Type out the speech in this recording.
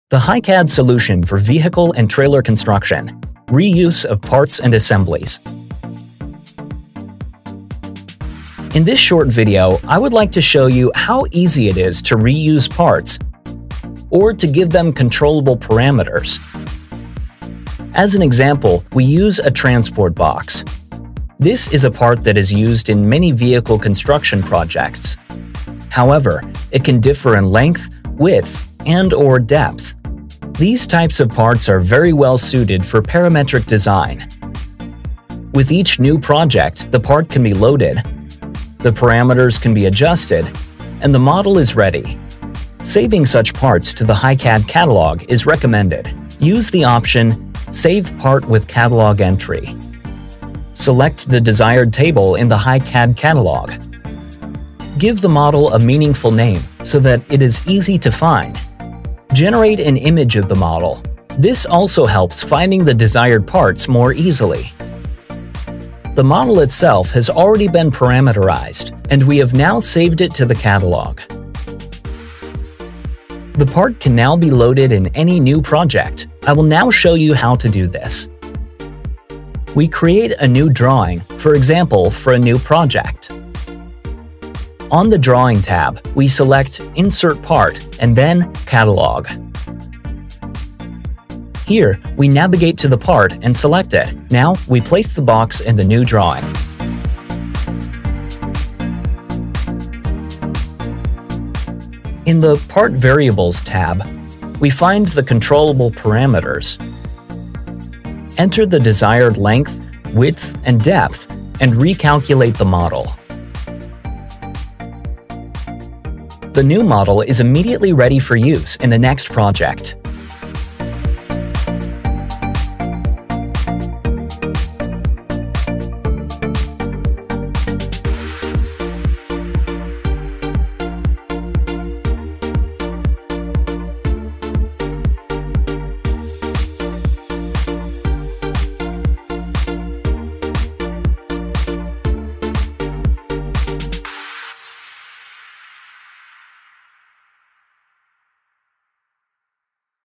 The HiCAD solution for vehicle and trailer construction. Reuse of parts and assemblies. In this short video, I would like to show you how easy it is to reuse parts or to give them controllable parameters. As an example, we use a transport box. This is a part that is used in many vehicle construction projects. However, it can differ in length, width, and/or depth. These types of parts are very well suited for parametric design. With each new project, the part can be loaded, the parameters can be adjusted, and the model is ready. Saving such parts to the HiCAD catalog is recommended. Use the option Save Part with Catalog Entry. Select the desired table in the HiCAD catalog. Give the model a meaningful name so that it is easy to find. Generate an image of the model. This also helps finding the desired parts more easily. The model itself has already been parameterized, and we have now saved it to the catalog. The part can now be loaded in any new project. I will now show you how to do this. We create a new drawing, for example, for a new project. On the Drawing tab, we select Insert Part and then Catalog. Here, we navigate to the part and select it. Now, we place the box in the new drawing. In the Part Variables tab, we find the controllable parameters. Enter the desired length, width, and depth, and recalculate the model. The new model is immediately ready for use in the next project.